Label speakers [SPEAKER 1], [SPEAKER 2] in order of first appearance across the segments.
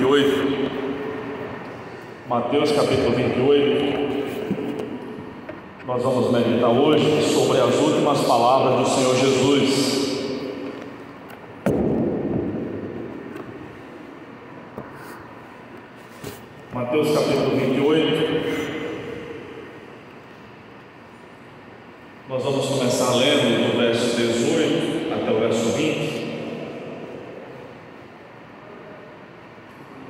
[SPEAKER 1] 28. Mateus capítulo 28. Nós vamos meditar hoje sobre as últimas palavras do Senhor Jesus. Mateus capítulo 28. Nós vamos começar lendo do verso 18 até o verso 20.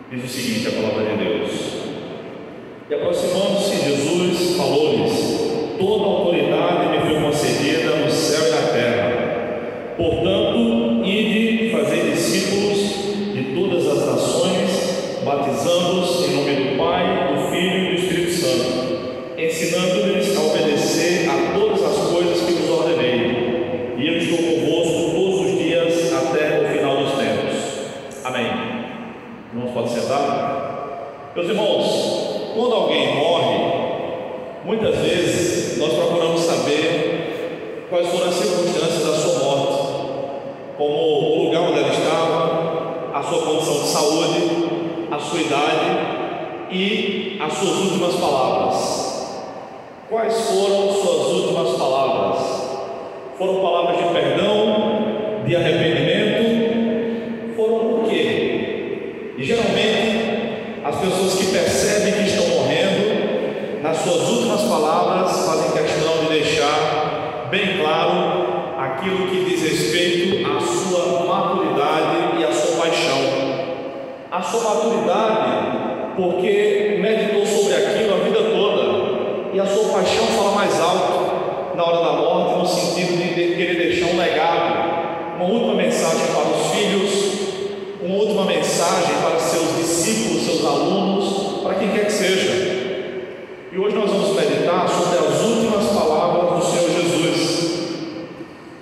[SPEAKER 1] Diz o seguinte a palavra de Deus: E aproximando-se Jesus, falou-lhes: Toda autoridade me foi concedida no céu e na terra. Portanto, ide fazer discípulos de todas as nações, batizando-os em nome do Pai, do Filho e do Espírito Santo, ensinando-lhes a obedecer a todas as coisas que vos ordenei. E eu estou convosco todos os dias até o final dos tempos. Amém. Irmãos, pode sentar? Meus irmãos, quando alguém morre, muitas vezes nós procuramos saber quais foram as circunstâncias da sua morte, como o lugar onde ela estava, a sua condição de saúde, a sua idade e as suas últimas palavras. Quais foram suas últimas palavras? Foram palavras de perdão, de arrependimento? Foram o quê? E geralmente as pessoas que percebem que estão morrendo, nas suas últimas palavras fazem questão de deixar bem claro aquilo que diz respeito à sua maturidade e à sua paixão. A sua maturidade, porque meditou sobre aquilo a vida toda, e a sua paixão fala mais alto na hora da morte, no sentido de querer deixar um legado, uma última mensagem para os filhos, uma última mensagem para seus discípulos, seus alunos, para quem quer que seja. E hoje nós vamos meditar sobre as últimas palavras do Senhor Jesus,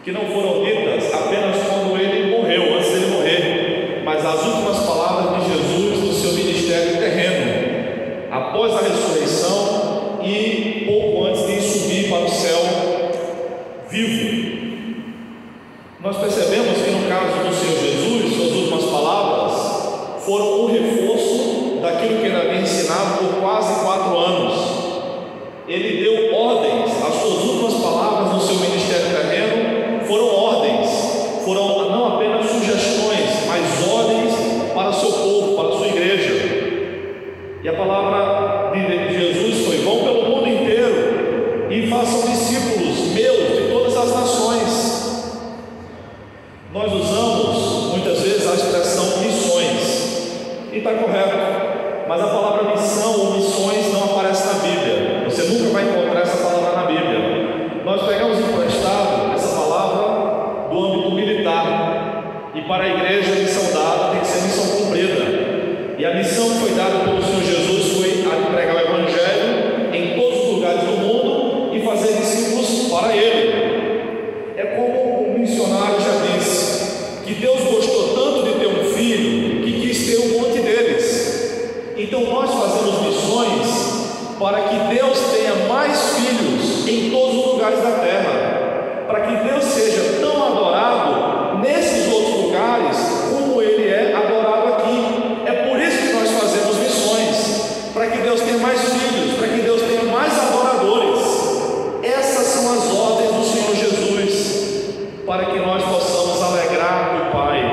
[SPEAKER 1] que não foram ditas apenas quando ele morreu, antes dele morrer, mas as últimas palavras de Jesus no seu ministério terreno, após a ressurreição e pouco antes de subir para o céu vivo. Nós percebemos que no caso do Senhor Jesus, suas últimas palavras foram um reforço daquilo que ele havia ensinado por quase 4 anos. Ele deu ordens, as suas últimas palavras no seu ministério terreno foram ordens, foram não apenas sugestões, mas ordens para o seu povo, para a sua igreja. E a palavra de Jesus foi: vão pelo mundo inteiro e façam discípulos meus de todas as nações. Nós usamos muitas vezes a expressão missões, e está correto, mas a palavra missão ou missões não aparece na Bíblia. Você nunca vai encontrar essa palavra na Bíblia. Nós pegamos emprestado essa palavra do âmbito militar, e para a igreja a missão dada tem que ser missão cumprida, e a missão que foi dada pelo Senhor Jesus foi a de pregar o Evangelho em todos os lugares do mundo e fazer discípulos para Ele. É como um missionário já disse, que Deus gostou tanto de ter um filho que quis ter um monte deles. Então nós fazemos missões para que Deus tenha mais filhos em todos os lugares da terra, para que Deus seja tão adorado nesses outros lugares como Ele é adorado aqui. É por isso que nós fazemos missões, para que Deus tenha mais filhos, para que Deus tenha mais adoradores. Essas são as ordens do Senhor Jesus, para que nós possamos alegrar o Pai.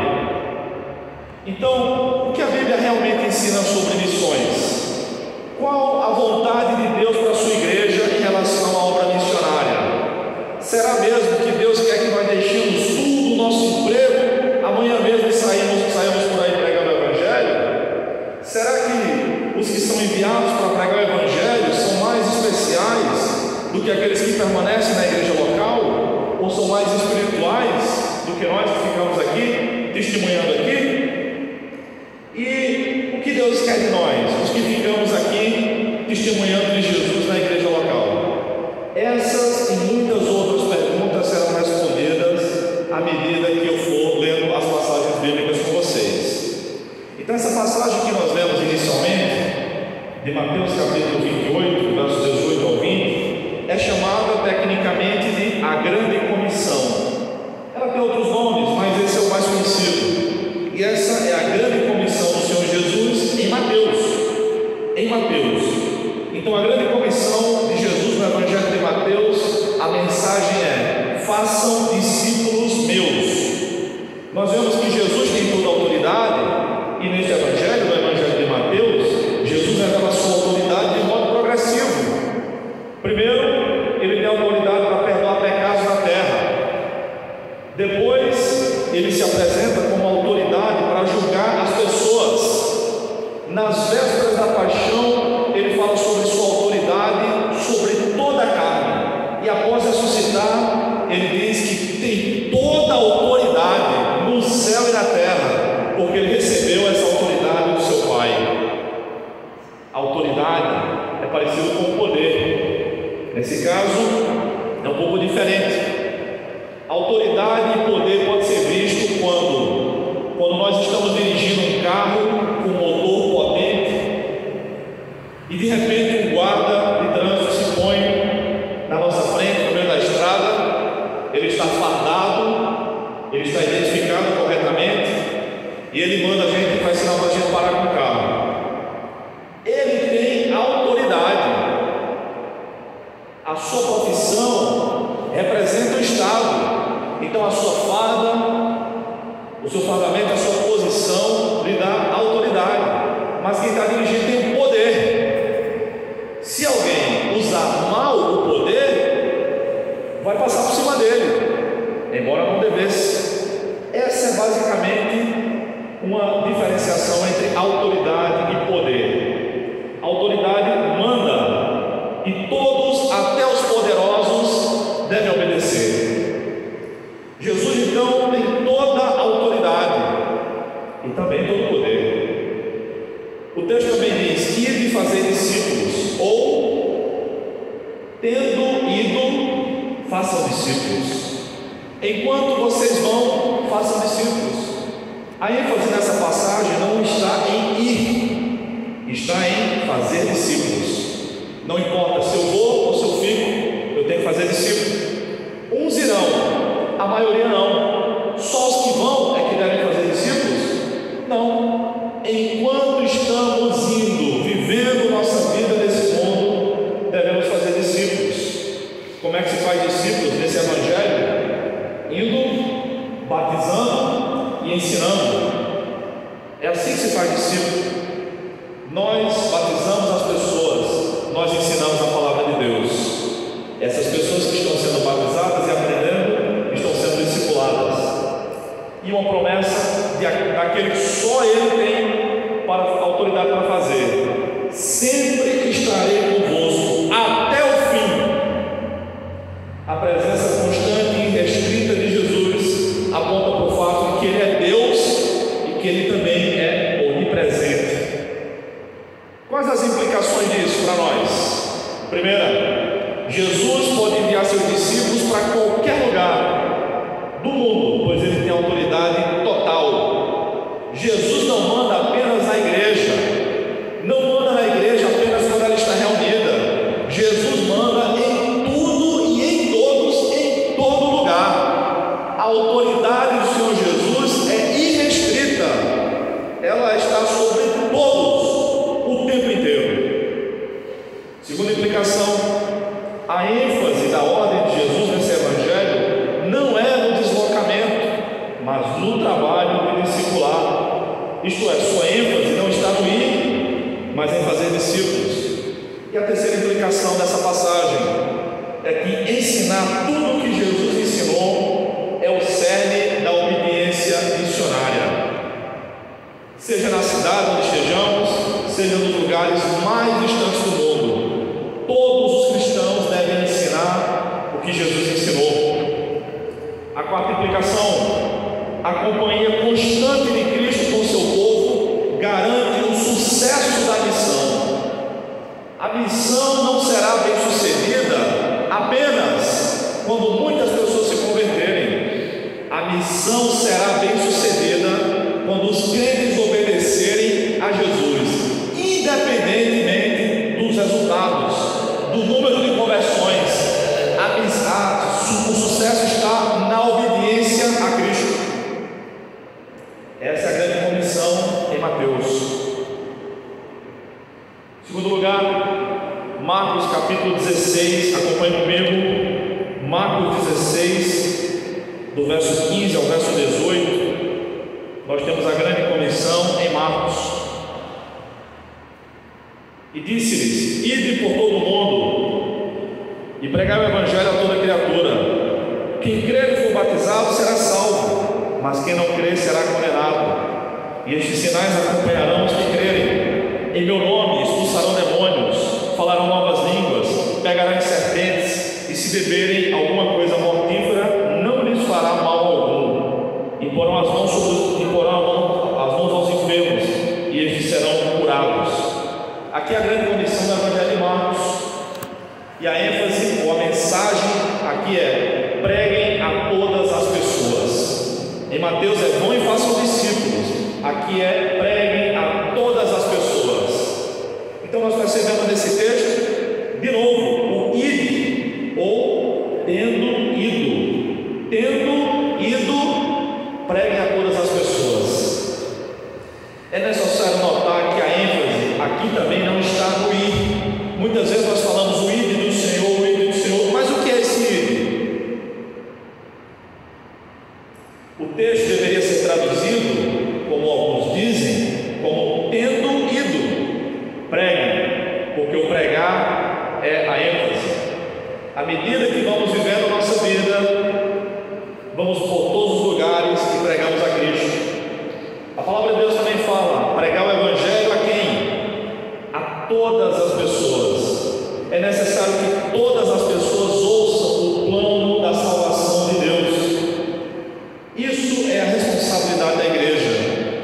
[SPEAKER 1] Então, o que a Bíblia realmente ensina sobre missões? Qual a vontade de Deus para a sua igreja em relação à obra missionária? Será mesmo que Deus quer que nós deixemos tudo, o nosso emprego, amanhã mesmo e saímos por aí pregando o Evangelho? Será que os que são enviados para pregar o Evangelho são mais especiais do que aqueles que permanecem na igreja local? Ou são mais espirituais do que nós que ficamos aqui, testemunhando aqui? E o que Deus quer de nós, os que ficamos aqui testemunhando de Jesus na igreja local? Essas e muitas outras perguntas serão respondidas à medida que eu for lendo as passagens bíblicas com vocês. Então essa passagem que nós lemos inicialmente, de Mateus capítulo 28, versos 18 ao 20, é chamada tecnicamente de a Grande Comissão. Ela tem outros nomes, mas esse é o mais conhecido. E essa é a grande comissão do Senhor Jesus parecido com poder. Nesse caso, é um pouco diferente. Autoridade e poder pode ser visto quando nós estamos dirigindo um carro com motor potente e de repente um guarda de trânsito se põe na nossa frente, no meio da estrada. Ele está fardado, ele está identificado corretamente e ele manda a gente, faz sinal para a gente parar com o carro. Ele tem autoridade. A sua profissão representa o Estado. Então a sua farda, o seu fardamento, a sua posição lhe dá autoridade. Mas quem está dirigindo tem o poder. Se alguém usar mal o poder, vai passar por cima dele, embora não devesse. Essa é basicamente uma diferenciação entre autoridade e poder. A autoridade manda e todos, até os poderosos, devem obedecer. Jesus então tem toda a autoridade e também todo o poder. O texto também diz: ide fazer discípulos, ou tendo ido, façam discípulos. Enquanto vocês vão, façam discípulos. A ênfase nessa passagem não está em ir, está em fazer discípulos. Não importa se eu vou ou se eu fico, eu tenho que fazer discípulos. Uns irão, a maioria não. Só os que vão é que devem fazer discípulos? Não. Enquanto estamos indo, vivendo nossa vida nesse mundo, devemos fazer discípulos. Como é que se faz discípulos nesse evangelho? Indo, batizando e ensinando. É assim que se faz discípulo. Nós batizamos as pessoas, nós ensinamos a palavra de Deus. Essas pessoas que estão sendo batizadas e aprendendo estão sendo discipuladas. E uma promessa daquele que só Ele tem autoridade para fazer: sempre estarei convosco até o fim. A presença constante e irrestrita de Jesus aponta para o fato de que Ele é Deus e que Ele também é onipresente. Quais as implicações disso para nós? Primeira, Jesus pode enviar seus discípulos para qualquer lugar do mundo, pois Ele tem autoridade total. Jesus não manda apenas na igreja, não manda na igreja apenas quando ela está reunida. Jesus manda em tudo e em todos, em todo lugar. A autoridade do Senhor Jesus é irrestrita, ela está sobre todos, o tempo inteiro. Segunda implicação, a ênfase da ordem de Jesus nesse evangelho não é no deslocamento, mas no trabalho de discipular. Isto é, sua ênfase não está no ir, mas em fazer discípulos. E a terceira implicação dessa passagem é que ensinar tudo o que Jesus ensinou é o cerne da obediência missionária. Seja na cidade onde estejamos, seja nos lugares mais distantes do mundo, todos os cristãos devem ensinar o que Jesus ensinou. A quarta implicação: a companhia constante de Cristo com seu povo garante o sucesso da missão. A missão não será bem sucedida apenas quando muitas pessoas se converterem. A missão será bem sucedida quando os crentes obedecerem a Jesus, independentemente dos resultados, do número de conversões. O sucesso está na obediência a Cristo. Essa é a grande comissão em Mateus. Em segundo lugar, Marcos capítulo 16, acompanhe comigo. Marcos 16, do verso 15 ao verso 18. Nós temos a grande comissão em Marcos. E disse-lhes: ide por todo o mundo e pregai o evangelho a toda criatura. Quem crer e for batizado será salvo, mas quem não crer será condenado. E estes sinais acompanharão os que crerem. Em meu nome expulsarão demônios, falarão novas línguas, pegarão em serpentes, e se beberem alguma coisa mortífera, não lhes fará mal algum. Imporão as mãos aos enfermos, e estes serão curados. Aqui é a grande comissão do Evangelho de Marcos. Mateus é vão e façam discípulos. Aqui é preguem a todas as pessoas. Então nós percebemos nesse texto, de novo, o ide, ou tendo ido. Tendo ido, preguem a todas as pessoas. É necessário notar que a ênfase aqui também não está no ir. Muitas vezes nós falamos o ide do Senhor, o ide do Senhor, mas o que é esse ide? O texto deveria ser traduzido, como alguns dizem, como tendo ido. Preguem, porque o pregar é a ênfase. À medida que vamos vivendo a nossa vida, vamos por todos os lugares e pregamos a Cristo. A palavra de Deus também fala, pregar o Evangelho a quem? A todas as pessoas. É necessário que todas as pessoas ouçam o plano da salvação de Deus. Isso é a responsabilidade da igreja.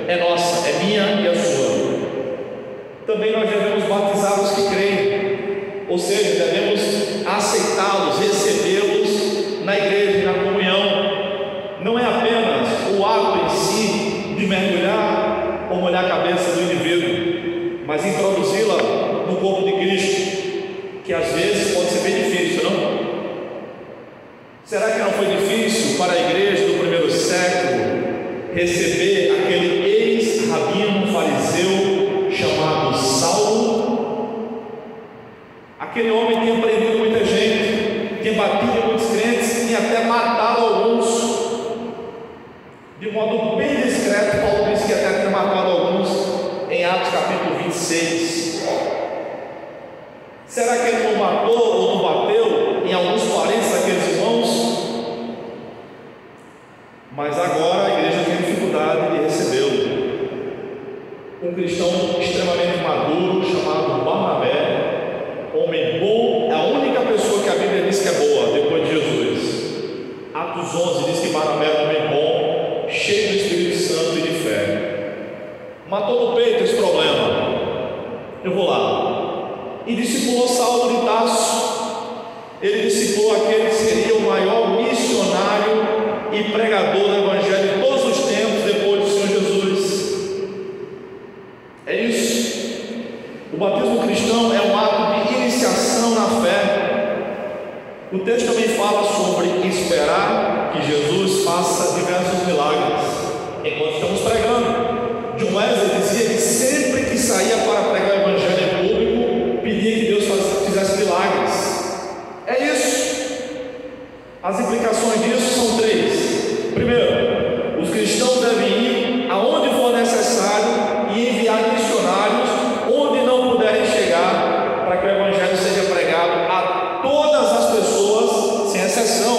[SPEAKER 1] É nossa, é minha e a sua. Também nós devemos batizar os que creem, ou seja, devemos aceitá-los, recebê-los na igreja, na comunhão. Não é apenas o ato em si de mergulhar ou molhar a cabeça do indivíduo, mas introduzi-la no corpo de Cristo, que às vezes pode ser bem difícil, não? Será que não foi difícil para a igreja do primeiro século receber aquele ex-rabino fariseu chamado Saulo? Aquele homem tinha prendido muita gente, tinha batido muitos crentes, tinha até matado alguns. De modo bem discreto, Paulo disse que até tinha matado alguns em Atos capítulo 26. Será que ele não matou ou não bateu em alguns parentes daqueles irmãos? Mas agora a igreja tem dificuldade de recebê-lo. Um cristão extremamente maduro, chamado Barnabé, homem bom, é a única pessoa que a Bíblia diz que é boa depois de Jesus. Atos 11 diz que Barnabé é um homem bom, cheio do Espírito Santo e de fé. Matou no peito esse problema. Eu vou lá. E discipulou Saulo de Tarso. Ele discipulou aquele que seria o maior missionário e pregador do Evangelho de todos os tempos depois do Senhor Jesus. É isso. O batismo cristão é um ato de iniciação na fé. O texto também fala sobre esperar que Jesus faça diversos milagres enquanto estamos pregando. John Wesley dizia que sempre que saía para pregar o Evangelho em público, pedia que Deus fizesse milagres. É isso. As implicações disso são três. Primeiro, os cristãos devem ir aonde for necessário e enviar missionários onde não puderem chegar, para que o Evangelho seja pregado a todas as pessoas, sem exceção.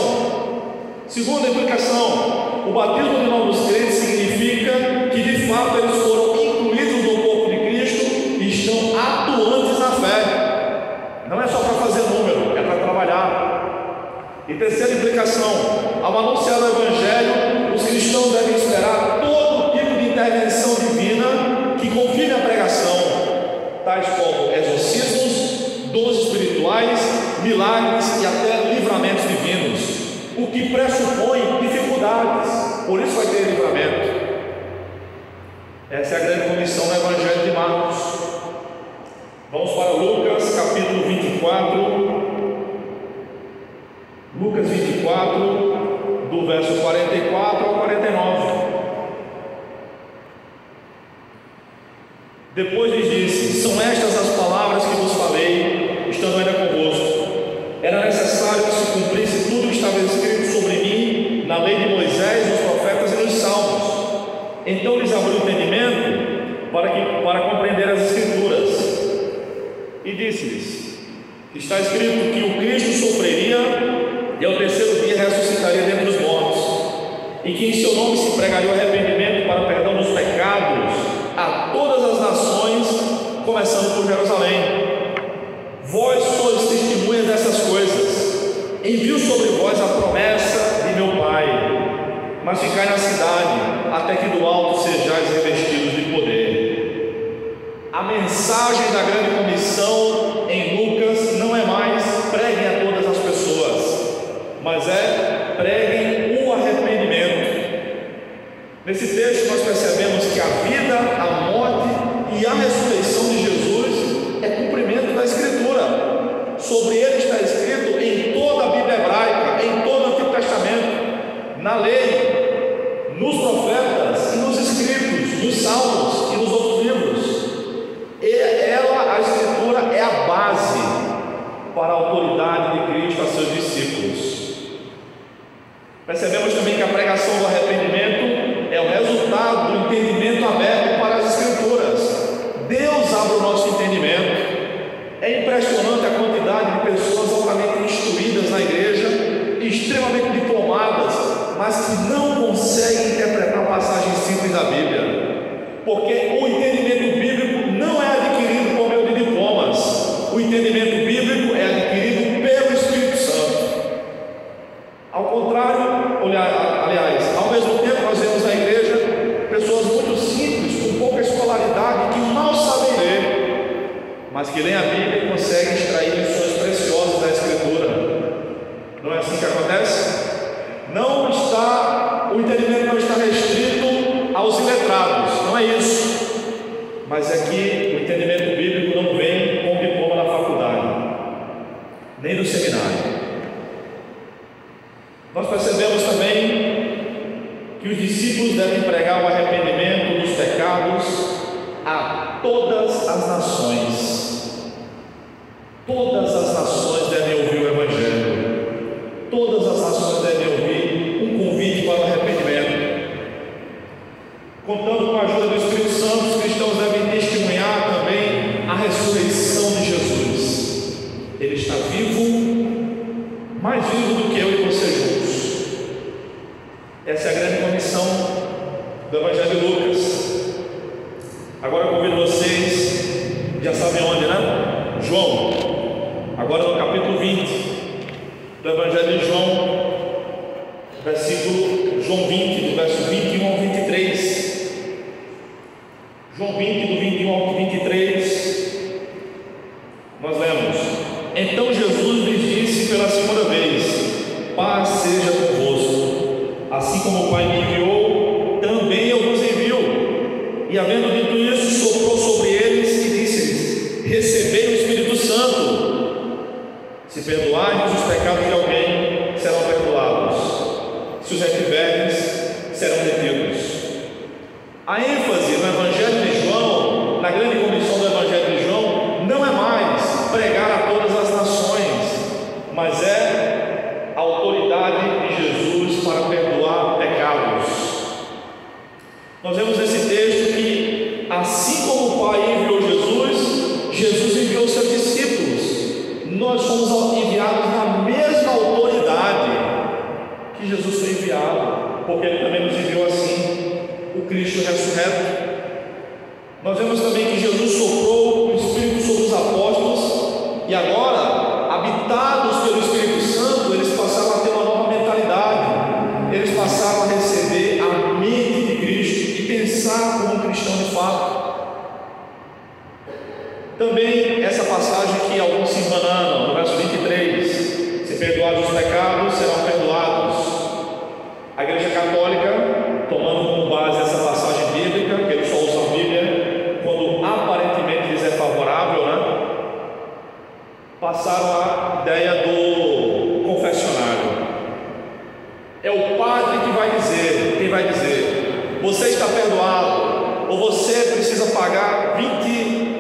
[SPEAKER 1] Segunda implicação, o batismo de novos crentes significa que de fato eles foram incluídos no corpo de Cristo e estão atuantes na fé. Não é só para fazer número, é para trabalhar. E terceira implicação, ao anunciar o Evangelho, os cristãos devem esperar todo tipo de intervenção divina que confirme a pregação, tais como exorcismos, dons espirituais, milagres e até livramentos divinos, o que pressupõe dificuldades, por isso vai ter livramento. Essa é a grande comissão do Evangelho de Marcos. Vamos para Lucas capítulo 24. Lucas 24, do verso 44 ao 49. Depois lhes disse: são estas as palavras que vos falei, estando ainda convosco. Era necessário que se cumprisse tudo o que estava escrito sobre mim na lei de Moisés, nos profetas e nos salmos. Então lhes abriu o entendimento para compreender as Escrituras. E disse-lhes: está escrito que o Cristo sofreria e ao terceiro dia ressuscitaria dentre os mortos, e que em seu nome se pregaria o arrependimento para perdão dos pecados a todas as nações, começando por Jerusalém. Vós sois testemunhas dessas coisas. Envio sobre vós a promessa de meu Pai, mas ficai na cidade, até que do alto sejais revestidos de poder. A mensagem da grande comissão em Lucas não é mais preguem a todas as pessoas, mas é preguem o arrependimento. percebemos que a vida, a morte e a ressurreição de Jesus é cumprimento da Escritura. Sobre ele está escrito em toda a Bíblia hebraica, em todo o Antigo Testamento, na lei, nos profetas e nos escritos, nos salmos e nos outros livros. A Escritura, é a base para a autoridade de Cristo a seus discípulos. Percebemos também que a pregação do arrependimento é o resultado do entendimento aberto para as Escrituras. Deus abre o nosso entendimento. É impressionante a quantidade de pessoas altamente instruídas na igreja, extremamente diplomadas, mas que não conseguem interpretar passagens simples da Bíblia, porque o entendimento bíblico não é adquirido por meio de diplomas. O entendimento bíblico é adquirido pelo Espírito Santo. Ao contrário, aliás, ao mesmo tempo nós vemos na igreja pessoas muito simples, com pouca escolaridade, que mal sabem ler, mas que leem a Bíblia e conseguem extrair lições preciosas da Escritura. Não é assim que acontece? O entendimento não está restrito aos iletrados, não é isso. Mas é que o entendimento bíblico não vem com o diploma da faculdade, nem do seminário. Nós percebemos também que os discípulos devem pregar o arrependimento dos pecados a todas as nações. Todas as nações devem ouvir o Evangelho. Todas as nações devem ouvir um convite para o arrependimento. Contando com a ajuda do Espírito Santo, os cristãos devem testemunhar também a ressurreição de Jesus. Ele está vivo, mais vivo do que eu e você juntos. Essa é a grande comissão do Evangelho de Lucas. Agora eu convido vocês, já sabem onde, né? João, agora no capítulo 20 do Evangelho de João, João 20, do verso 21 ao 23. João 20, do 21 ao 23, nós lemos: Então Jesus lhes disse pela segunda vez: Paz seja convosco. Assim como o Pai me enviou, também eu vos envio. E havendo dito isso, soprou sobre eles e disse-lhes: Recebei o Espírito Santo. Se perdoardes os pecados de alguém, serão perdoados. Se os retiverdes, serão retidos. A ênfase no Evangelho de João, na grande comissão do Evangelho de João, não é mais pregar a todas as nações, mas é a autoridade de Jesus para perdoar pecados. Nós vemos nesse texto que, assim como o Pai enviou Jesus, Jesus enviou seus discípulos. Nós somos enviados na mesma autoridade que Jesus foi enviado, porque Ele também nos enviou assim, o Cristo ressurreto. Nós vemos também que Jesus soprou o Espírito sobre os apóstolos, e agora, habitados pelo Espírito Santo, eles passaram a ter uma nova mentalidade, eles passaram a receber a mente de Cristo e pensar como um cristão de fato. Também essa passagem que alguns se enganam, no verso 23: Se perdoados os pecados, serão perdoados. A Igreja Católica, tomando como base essa passagem bíblica, que eles só usam a Bíblia quando aparentemente lhes é favorável, né? Passaram a ideia do confessionário. É o padre que vai dizer, quem vai dizer: você está perdoado, ou você precisa pagar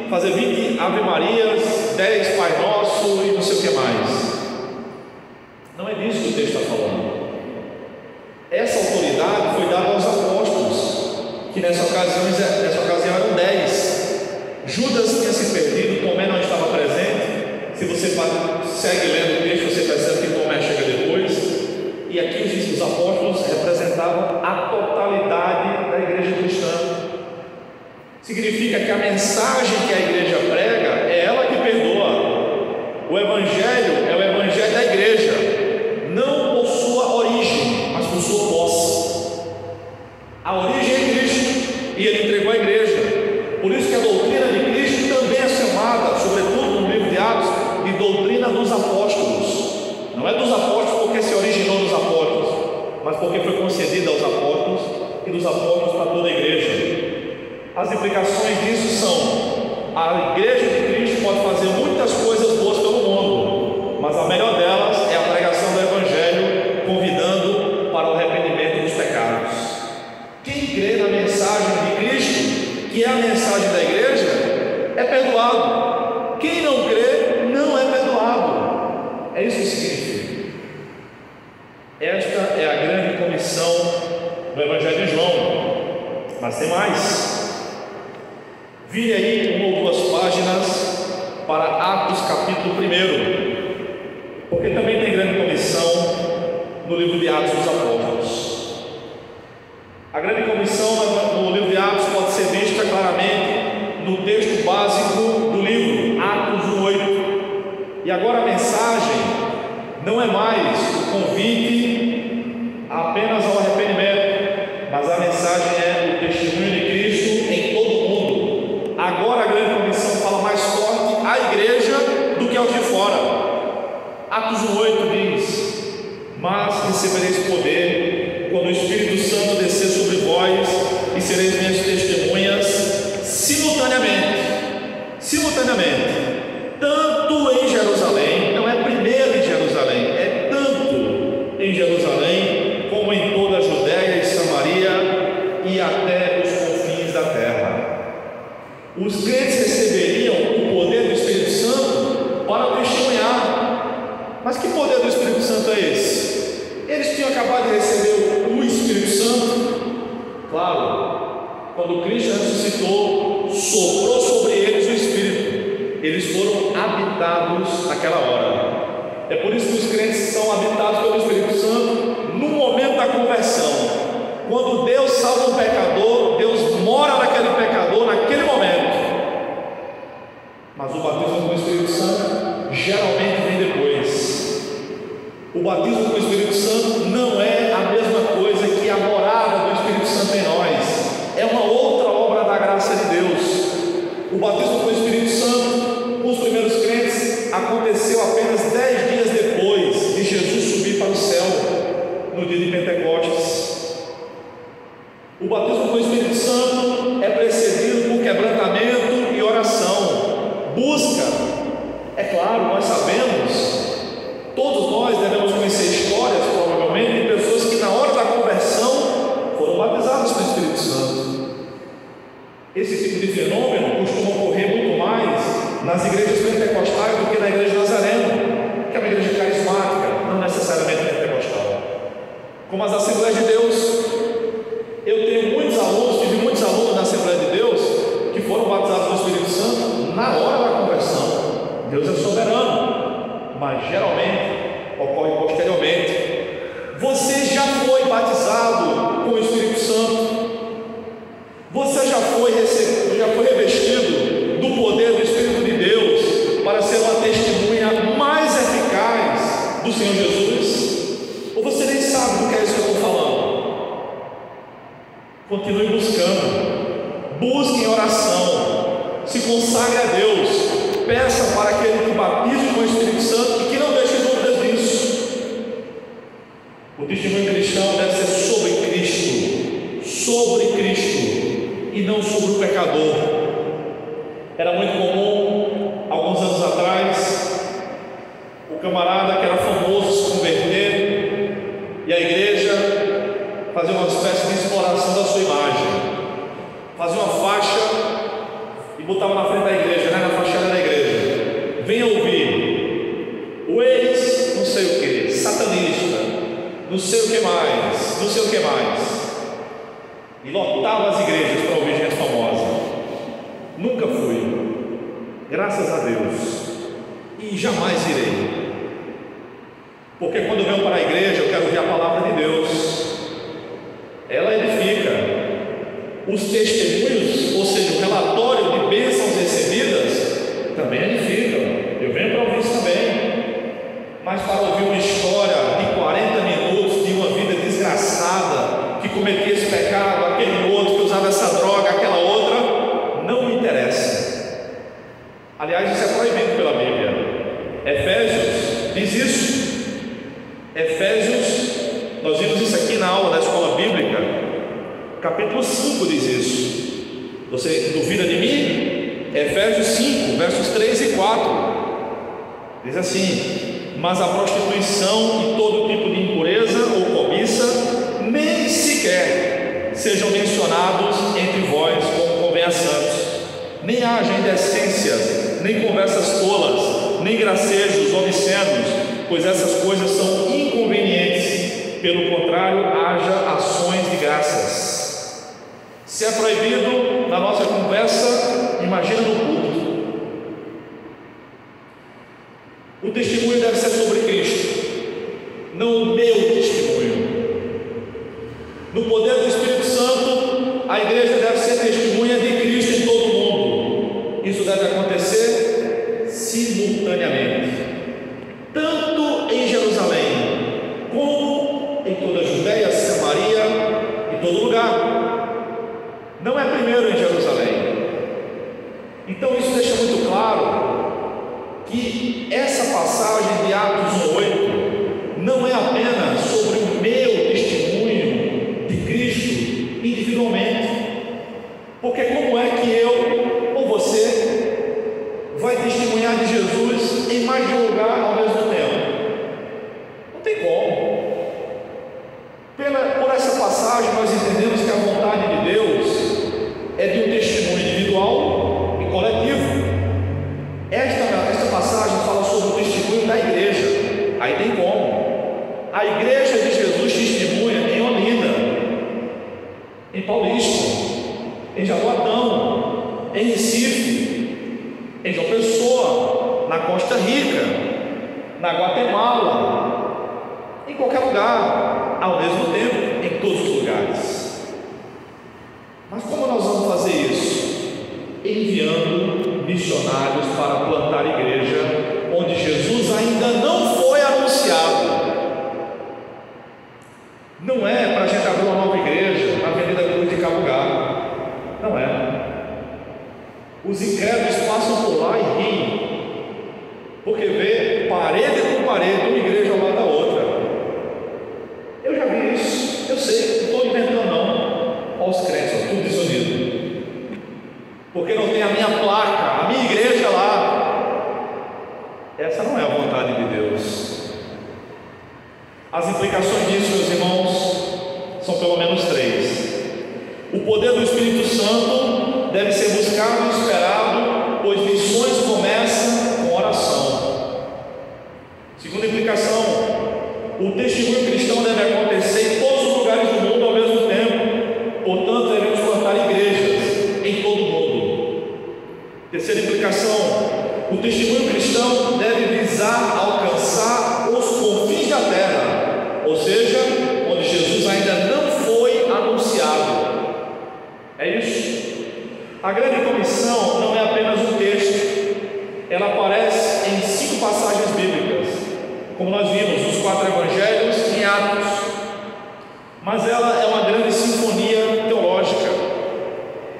[SPEAKER 1] fazer 20 Ave Marias, 10 Pai Nosso e não sei o que mais. Não é disso que o texto está falando. Essa autoridade foi dada aos apóstolos, que nessa ocasião eram 10. Judas tinha se perdido, Tomé não estava presente. Se você segue lendo o texto, você percebe que Tomé chega depois. E aqui os apóstolos representavam a totalidade da igreja cristã. Significa que a mensagem que a igreja prega é ela que perdoa. O Evangelho é o Evangelho da igreja, não por sua origem, mas por sua posse. A origem é Cristo, e Ele entregou a igreja. Por isso que a doutrina de Cristo também é chamada, sobretudo no livro de Atos, de doutrina dos apóstolos. Não é dos apóstolos porque se originou dos apóstolos, mas porque foi concedida aos apóstolos e dos apóstolos para toda a igreja. a igreja de Cristo pode fazer muitas coisas boas pelo mundo, mas a melhor delas é a pregação do Evangelho, convidando para o arrependimento dos pecados. Quem crê na mensagem de Cristo, que é a mensagem da igreja, é perdoado. Quem não crê, não é perdoado. É isso que significa. Esta é a grande comissão do Evangelho de João. Mas tem mais. Vire aí uma ou duas páginas para Atos capítulo 1, porque também tem grande comissão no livro de Atos dos Apóstolos. A grande comissão no livro de Atos pode ser vista claramente no texto básico do livro, Atos 1:8. E agora a mensagem não é mais o convite apenas ao arrependimento, mas a mensagem é o testemunho de Cristo em todo o mundo. Agora a grande comissão fala mais forte à igreja do que aos de fora. Atos 1:8 diz: mas recebereis poder quando o Espírito Santo descer sobre vós, e sereis minhas testemunhas simultaneamente, tanto em Jerusalém, não é primeiro em Jerusalém, é tanto em Jerusalém como em toda a Judéia e Samaria e até os confins da terra. Os crentes receberiam o poder do Espírito Santo para testemunhar. Mas que poder do Espírito Santo é esse? Eles tinham acabado de receber o Espírito Santo. Claro, quando Cristo ressuscitou, soprou sobre eles o Espírito. Eles foram habitados naquela hora. É por isso que os crentes são habitados pelo Espírito Santo no momento da conversão. Quando Deus salva um pecador, Deus mora naquele pecador naquele momento. Mas o batismo com o Espírito Santo geralmente vem depois. O batismo com o Espírito Santo não é a mesma coisa que a morada do Espírito Santo em nós. É uma outra obra da graça de Deus. O batismo com o Espírito Santo, com os primeiros crentes, aconteceu apenas 10 dias depois de Jesus subir para o céu, no dia de Pentecostes. O batismo com o Espírito Santo é precedido por quebrantamento e oração, busca. É claro, nós sabemos, todos nós devemos conhecer histórias, provavelmente, de pessoas que na hora da conversão foram batizadas pelo Espírito Santo. Esse tipo de fenômeno costuma ocorrer muito mais nas igrejas pentecostais do que na igreja nazarena, que é uma igreja carismática, não necessariamente pentecostal. Como as Assembleias de Deus, eu tenho muitos alunos, tive muitos alunos na Assembleia de Deus que foram batizados pelo Espírito Santo na hora da conversão. Deus é soberano, mas geralmente ocorre posteriormente. Você já foi batizado com o Espírito Santo? Você já foi revestido do poder do Espírito de Deus para ser uma testemunha mais eficaz do Senhor Jesus? Ou você nem sabe do que é isso que eu estou falando? Continue buscando, busque em oração, se consagre a Deus, peça para que Ele te batize com o Espírito Santo e que não deixe dúvidas disso. O testemunho cristão deve ser sobre Cristo e não sobre o pecador. Era muito comum, alguns anos atrás, o camarada que era famoso se converter e a igreja fazer uma espécie de exploração da sua imagem, fazia uma faixa e botava na frente da igreja, na fachada da igreja: venha ouvir o ex não sei o que, satanista, não sei o que mais, e lotava as igrejas para ouvir gente famosa. Nunca fui, graças a Deus, e jamais irei, porque quando eu venho para a igreja eu quero ouvir a palavra de Deus. Ela edifica. Os testemunhos, ou seja, o relatório de bênçãos recebidas, também edificam. Eu venho para ouvir isso também, mas para ouvir uma história de 40 minutos de uma vida desgraçada, que cometia esse pecado, aquele outro que usava essa droga, aquela outra, não me interessa. Aliás, isso é proibido pela Bíblia. Efésios diz isso. Efésios, nós vimos isso aqui na aula da escola bíblica, capítulo 5 diz isso. Você duvida de mim? Efésios 5, versos 3 e 4, diz assim: mas a prostituição e todo tipo de impureza ou cobiça nem sequer sejam mencionados entre vós como convém a santos, nem haja indecências, nem conversas tolas, nem gracejos obscenos, pois essas coisas são inconvenientes. Pelo contrário, haja ações de graças. Se é proibido na nossa conversa, imagina no culto. O testemunho deve ser sobre Cristo, não o meu testemunho. No poder do Espírito Santo, a igreja deve ser testemunha de Cristo em todo o mundo. Isso deve acontecer simultaneamente, tanto em Jerusalém, como em toda a Judéia, Samaria e todo lugar. Não é primeiro em Jerusalém. Então isso deixa muito claro que essa passagem de Atos 1:8 não é apenas sobre o meu testemunho de Cristo individualmente, porque como é que eu ou você vai testemunhar de Jesus em mais de um lugar ao mesmo tempo? Não tem como. Por essa passagem nós entendemos que a vontade de Deus é de um testemunho individual e coletivo. Esta passagem fala sobre o testemunho da igreja. Aí tem como. A igreja de Jesus testemunha em Olinda, em Paulista, em Jaboatão, em Recife, em João Pessoa, na Costa Rica, na Guatemala, em qualquer lugar, ao mesmo tempo, em todos os lugares. Mas como nós vamos fazer isso? Enviando missionários para plantar igreja onde Jesus ainda não foi anunciado. Não é para a gente abrir uma nova igreja na Avenida Cruz de Cabugá. Não é. Os incrédulos passam por lá e riem, porque vê parede com parede, uma igreja ao lado da outra. Eu já vi isso, eu sei, não estou inventando não. Olha os crentes, tudo desunido, porque não tem a minha placa, a minha igreja lá. Essa não é a vontade de Deus. As implicações disso, meus irmãos, são pelo menos 3. O poder do Espírito Santo deve ser buscado e esperado, pois missões começam com oração. Segunda implicação: o testemunho cristão deve acontecer em todos os lugares do mundo ao mesmo tempo. Portanto, devemos plantar igrejas em todo o mundo. Terceira implicação: o testemunho cristão deve visar alcançar os confins da terra, ou seja, onde Jesus ainda não foi anunciado. É isso. A grande comissão não é apenas um texto, ela aparece em 5 passagens bíblicas, como nós vimos nos 4 evangelhos em Atos, mas ela é uma grande sinfonia teológica.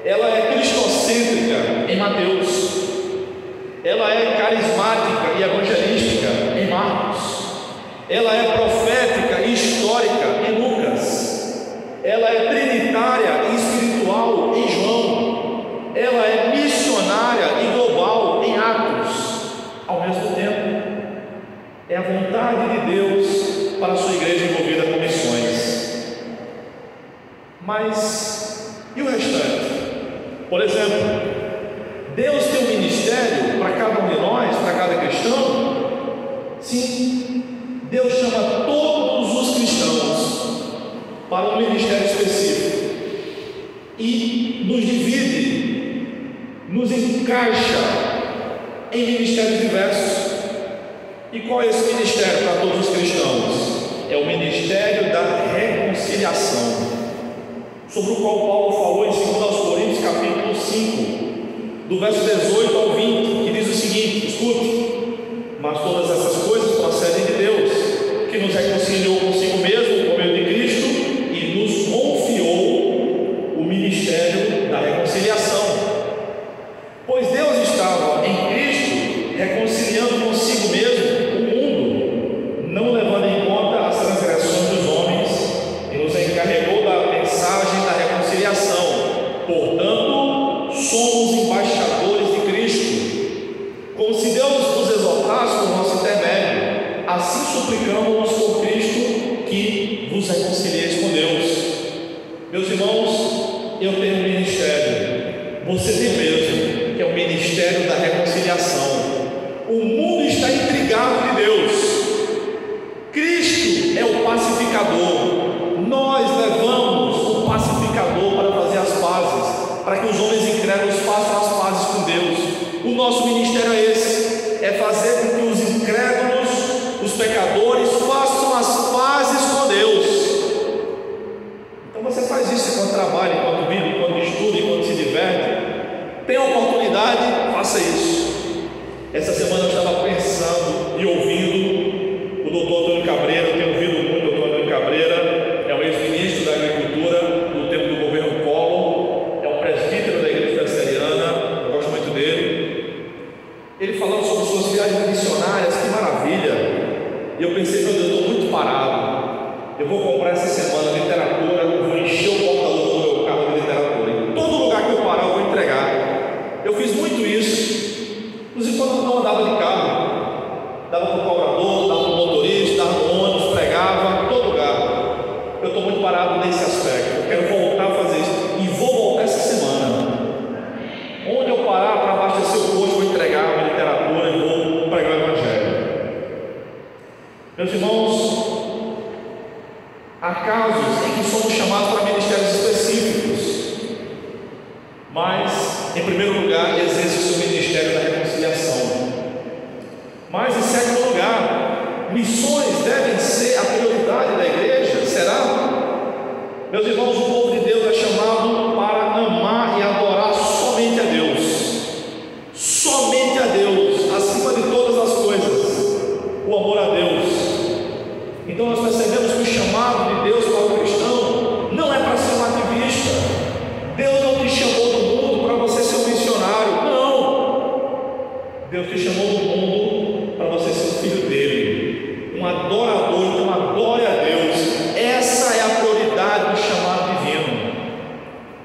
[SPEAKER 1] Ela é cristocêntrica em Mateus, ela é carismática e evangelística em Marcos, ela é profética e histórica em Lucas, ela é trinitária e espiritual em João, ela é missionária e global em Atos. Ao mesmo tempo, é a vontade de Deus para a sua igreja envolvida com missões. Mas e o restante? Por exemplo, Deus tem um ministério para cada um de nós, para cada cristão? Sim, Deus chama todos os cristãos para um ministério específico e nos divide, nos encaixa em ministérios diversos. E qual é esse ministério para todos os cristãos? É o ministério da reconciliação, sobre o qual Paulo falou em 2 Coríntios capítulo 5, do verso 18 ao 20, que diz o seguinte: escute, mas todas essas coisas procedem de Deus, que nos reconciliou consigo mesmo por meio de Cristo e nos confiou o ministério da reconciliação. Pois Deus estava em Cristo reconciliando consigo mesmo o mundo, não levando em conta as transgressões dos homens, e nos encarregou da mensagem da reconciliação. Portanto, somos embaixadores de Você tem mesmo, que é o ministério da reconciliação. O mundo está intrigado de Deus. Cristo é o pacificador. Nós levamos o pacificador para fazer as pazes, para que os homens incrédulos façam as pazes com Deus. O nosso ministério é esse, é fazer com que os incrédulos, os pecadores, façam as pazes com Deus. Então você faz isso enquanto trabalha, enquanto vive, enquanto estuda, enquanto se diverte. Tem oportunidade, faça isso. Essa semana eu estava pensando e ouvindo o doutor Antônio Cabreira. Eu tenho ouvido muito o doutor Antônio Cabreira, é o ex-ministro da Agricultura do tempo do governo Collor, é um presbítero da igreja presbiteriana, eu gosto muito dele. Ele falando sobre suas viagens missionárias, que maravilha. E eu pensei, meu Deus, eu estou muito parado. Eu vou comprar essa semana literatura, eu vou encher o porta-luva do meu carro de literatura. Em todo lugar que eu parar, eu vou entregar. Eu fiz muito isso. Inclusive quando eu não andava de carro, dava para o cobrador, dava para o motorista, dava no ônibus, pregava, em todo lugar. Eu estou muito parado nesse aspecto. Eu quero voltar a fazer isso. E vou voltar essa semana. Onde eu parar para abastecer o posto, vou entregar a minha literatura e vou pregar o Evangelho. Meus irmãos, há casos em que somos chamados para ministérios específicos, mas, em primeiro lugar, exerce o seu ministério da reconciliação. Mas, em segundo lugar, missões devem ser a prioridade da igreja? Será? Meus irmãos, o povo de Deus é chamado para amar e adorar somente a Deus. Somente a Deus, acima de todas as coisas. O amor a Deus. Então nós percebemos que o chamado de Deus para o cristão não é para ser um ativista. Deus não te chamou do mundo para você ser um missionário. Não. Deus te chamou do mundo para você ser um filho dele, um adorador. Então adore a Deus. Essa é a prioridade do chamado divino.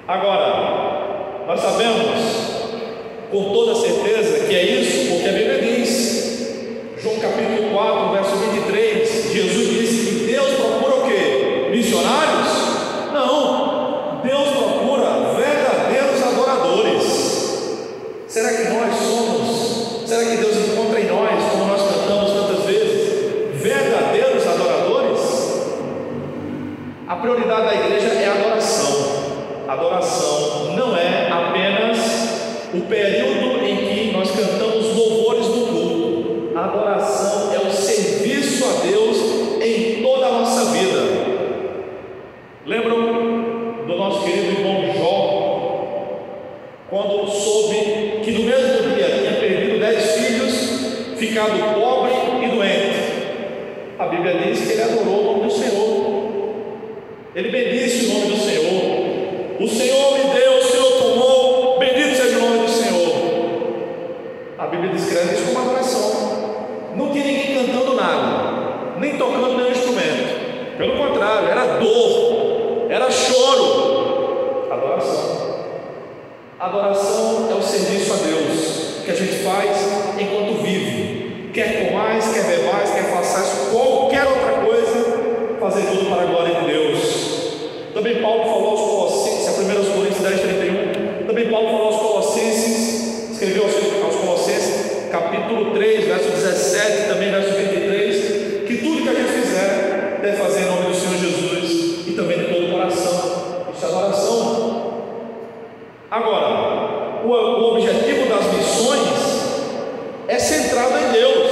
[SPEAKER 1] Agora, nós sabemos com toda certeza que é isso porque a Bíblia diz. João capítulo 4, verso 23, Jesus disse que Deus procura o quê? Missionários? Não, Deus procura verdadeiros adoradores. Será que nós somos? Será que Deus encontra em nós, como nós cantamos tantas vezes, verdadeiros adoradores? A prioridade da igreja é a adoração. Adoração não é apenas o período em que nós cantamos louvores do culto. A adoração é o serviço a Deus em toda a nossa vida. Lembram do nosso querido irmão Jó, quando soube que no mesmo dia tinha perdido 10 filhos, ficado pobre e doente? A Bíblia diz que ele adorou o nome do Senhor. Ele bendisse o nome do Senhor. O Senhor me deu, o Senhor tomou, bendito seja o nome do Senhor. A Bíblia descreve isso como adoração. Não tinha ninguém cantando nada, nem tocando nenhum instrumento. Pelo contrário, era dor, era choro. Adoração. Adoração é o serviço a Deus que a gente faz enquanto vive. Quer comais, quer bebais, quer façais qualquer outra coisa, fazer tudo para a glória de Deus. Também Paulo falou aos Colossenses, 1 Coríntios 10, 31. Também Paulo falou aos Colossenses, escreveu aos Colossenses, capítulo 3, verso 17, também verso 23, que tudo que a gente fizer deve fazer em nome do Senhor Jesus e também de todo o coração. Isso é adoração. Agora, o objetivo das missões é centrado em Deus.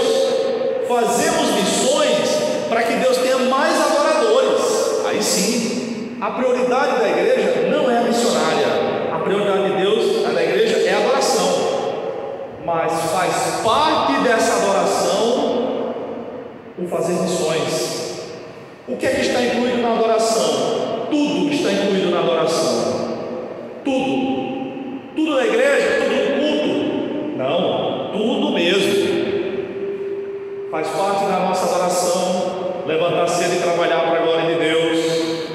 [SPEAKER 1] Fazemos missões para que Deus tenha mais adoradores. Aí sim, a prioridade da igreja não é a missionária. A prioridade de Deus, da igreja, é a adoração. Mas faz parte dessa adoração o fazer missões. O que é que está incluído na adoração? Tudo está incluído na adoração. Tudo. Tudo na igreja, tudo no culto? Não, tudo mesmo. Faz parte da nossa adoração levantar cedo e trabalhar para a glória de Deus,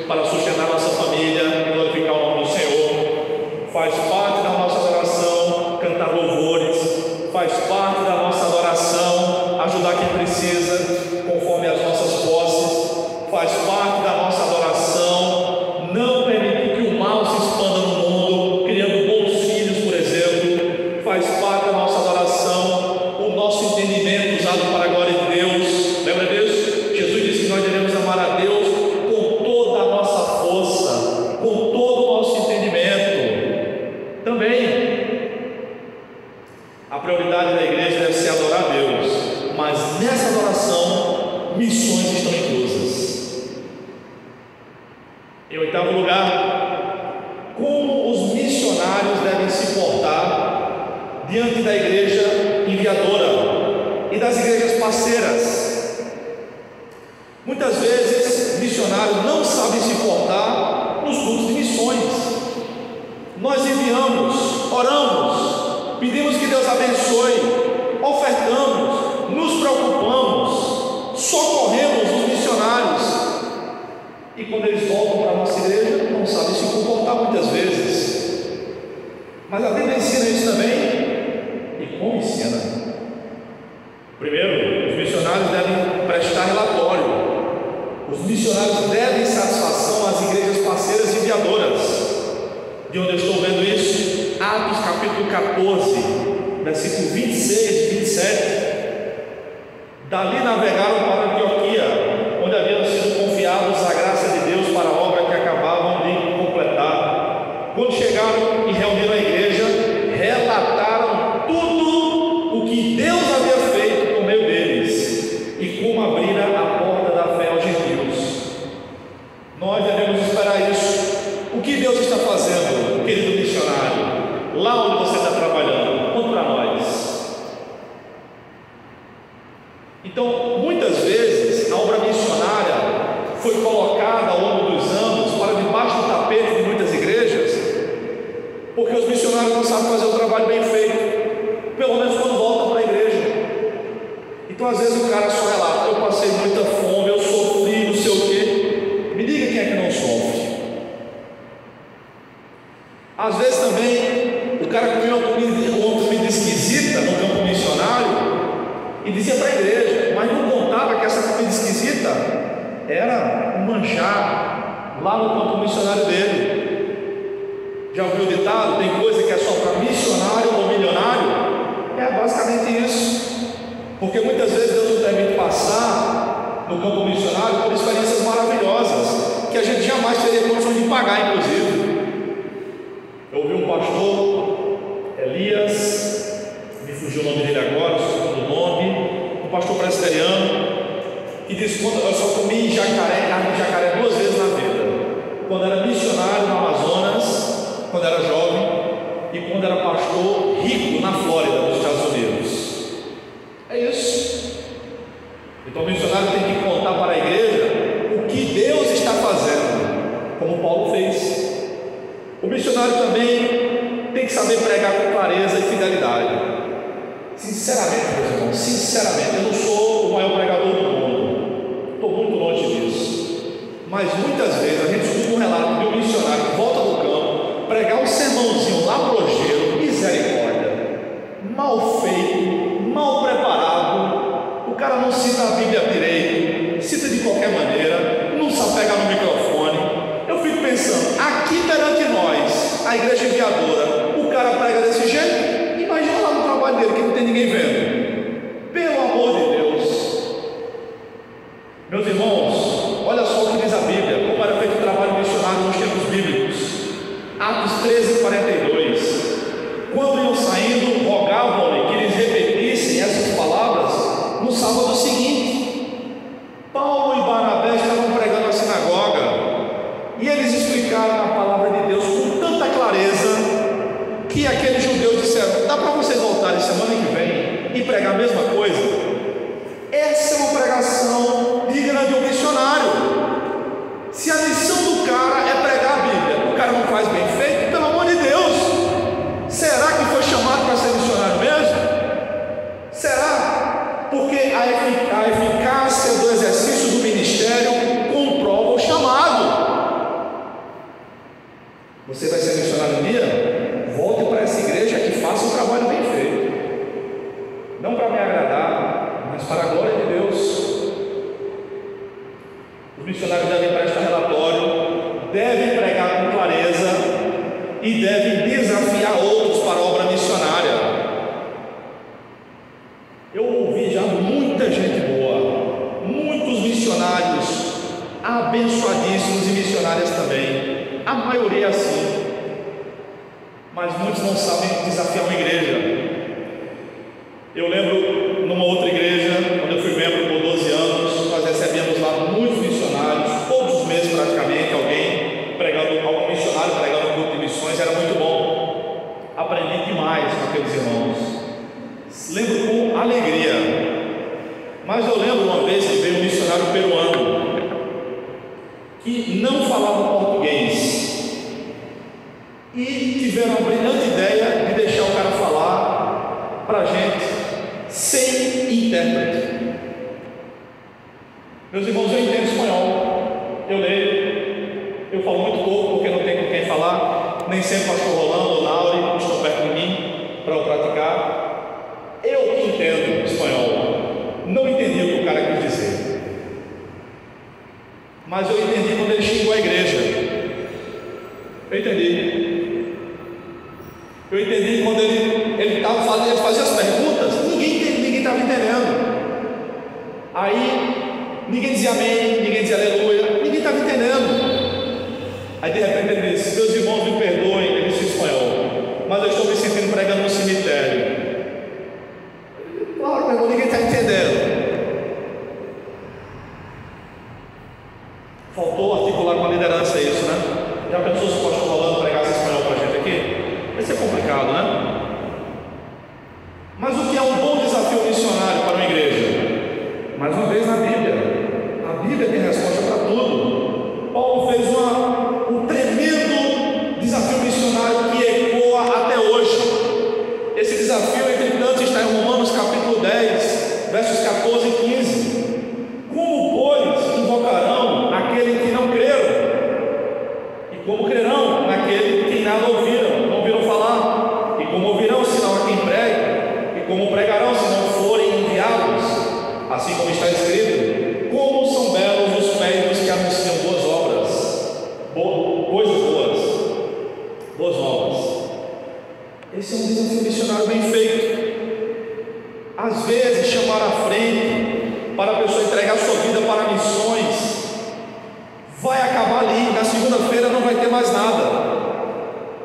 [SPEAKER 1] para sustentar nossa família e glorificar o nome do Senhor. Faz parte da nossa adoração cantar louvores. Faz parte da nossa adoração ajudar quem precisa, conforme as nossas posses. Faz parte da nossa adoração não permitir que o mal se expanda no mundo, criando bons filhos, por exemplo. nosso entendimento usado para a glória de Deus. Lembra disso? Jesus disse que nós devemos amar a Deus com toda a nossa força, com todo o nosso entendimento. Também, a prioridade da igreja deve ser adorar a Deus, mas nessa adoração, missões estão inclusas. Em oitavo lugar, como os missionários devem se portar diante da igreja enviadora e das igrejas parceiras. Muitas vezes, missionários não sabem se portar nos cultos de missões. Nós enviamos, oramos, pedimos que Deus abençoe, ofertamos, nos preocupamos, socorremos os missionários. E quando eles voltam para a nossa igreja, não sabem se comportar muitas vezes. Mas a Bíblia ensina isso também. E como ensina? Primeiro, os missionários devem prestar relatório. Os missionários devem satisfação às igrejas parceiras e enviadoras. De onde eu estou vendo isso? Atos capítulo 14, versículo 26 e 27. Dali navegaram para Antioquia, onde haviam sido confiados a graça de Deus para a obra que acabavam de completar. Quando chegaram e reuniram a igreja, relataram tudo o que Deus havia feito por meio deles e como abrira a porta da fé aos gentios. Nós devemos esperar isso. O que Deus está fazendo, querido missionário, lá onde você está trabalhando? Conta para nós. Então, muitas vezes, a obra missionária foi colocada ao longo dos anos para debaixo do tapete de muitas igrejas, porque os missionários não sabem fazer o trabalho bem feito, pelo menos quando voltam para a igreja. Então, às vezes, o cara só relata: eu passei muita fome, eu sofri, não sei o quê. Me diga quem é que não sofre. Às vezes também, o cara comia uma comida esquisita no campo missionário e dizia para a igreja, mas não contava que essa comida esquisita era um manjar lá no campo missionário dele. Já ouviu o ditado? Tem coisa que é só para missionário ou milionário? É basicamente isso. Porque muitas vezes Deus nos permite passar no campo missionário por experiências maravilhosas que a gente jamais teria condições de pagar, inclusive. Eu ouvi um pastor, Elias, me fugiu o nome dele agora, o segundo nome, um pastor presbiteriano, que disse: quando eu só comi carne de jacaré 2 vezes na vida, quando era missionário no Amazonas, quando era jovem, e quando era pastor rico na Flórida, nos Estados Unidos. É isso. Então o missionário tem que contar para a igreja o que Deus está fazendo, como Paulo fez. O missionário também tem que saber pregar com clareza e fidelidade. Sinceramente, meus irmãos, sinceramente, eu não sou o maior pregador do mundo, estou muito longe disso. Mas muitas vezes a gente escuta um relato de um missionário que volta do campo, pregar um sermãozinho labrojeiro, misericórdia, mal feito, mal preparado. O cara não cita a Bíblia direito, cita de qualquer maneira, não sabe pegar no microfone. Eu fico pensando, aqui perante nós, a igreja enviadora, o cara prega desse jeito. Imagina lá no trabalho dele, que não tem ninguém vendo. Pelo amor de Deus. Meus irmãos, olha só o que diz a Bíblia, como era feito o trabalho missionário nos tempos bíblicos. Atos 13, 42. Quando iam saindo, rogavam-lhe que lhes repetissem essas palavras no sábado seguinte. Paulo e Barnabé estavam pregando na sinagoga, e eles explicaram a palavra de Deus com tanta clareza que aqueles judeus disseram: dá para vocês voltarem semana que vem e pregar a mesma coisa? Essa é uma pregação digna de um missionário. Se a missão do cara é pregar a Bíblia, o cara não faz bem feito, pelo amor de Deus, será que foi chamado para ser missionário mesmo? Será? Porque a eficácia do exercício do ministério comprova o chamado. Você vai ser missionário um dia? Volte para essa igreja que faça um trabalho bem feito, não para me agradar, mas para a glória de Deus. Os missionários devem prestar relatório, devem pregar com clareza e devem desafiar outros para a obra missionária. Eu ouvi já muita gente boa, muitos missionários abençoadíssimos e missionárias também, a maioria é assim, mas muitos não sabem desafiar uma igreja. Eu lembro numa outra igreja, quando eu fui membro por 12 anos, nós recebíamos lá muitos missionários, todos os meses praticamente, alguém pregando, algum missionário pregando um grupo de missões, era muito bom, aprendi demais com aqueles irmãos, lembro com alegria. Mas eu lembro uma vez que veio um missionário peruano que não falava português e tiveram a brilhante ideia de deixar o cara falar para a gente sem intérprete. Meus irmãos, eu entendo espanhol, eu leio, eu falo muito pouco porque não tenho com quem falar, nem sempre o pastor Rolando ou Nauri estão perto de mim para eu praticar. Eu que entendo espanhol, não entendi o que o cara quis dizer, mas eu entendi quando ele xingou a igreja. Eu entendi quando ele fazia as perguntas, ninguém estava entendendo. Aí ninguém dizia amém, ninguém dizia aleluia, ninguém estava entendendo. Aí de repente ele disse: meus irmãos me perdoem, ele disse em espanhol, mas eu estou me sentindo pregando no cemitério. Claro, meu irmão, ninguém está entendendo. Faltou articular com a liderança isso, né? Já pensou se o pastor Rolando pregasse espanhol para a gente aqui? Vai ser complicado, né? Mas o que é um bom desafio missionário para uma igreja? Mais uma vez na Bíblia. A Bíblia tem resposta para tudo. Paulo fez um tremendo desafio missionário que ecoa até hoje. Esse desafio, entretanto, está em Romanos capítulo 10, versos 14 e 15. Como, pois, invocarão aquele que não creram? E como crerão naquele que nada ouviram, não ouviram falar? E como ouvirão se não há quem pregue? E como pregarão se não forem enviados? Assim como está escrito: como são belos os pés dos que anunciam boas obras, coisas boas novas. Esse é um desafio missionário bem feito. Às vezes, chamar à frente para a pessoa entregar sua vida para missões vai acabar ali, na segunda-feira não vai ter mais nada,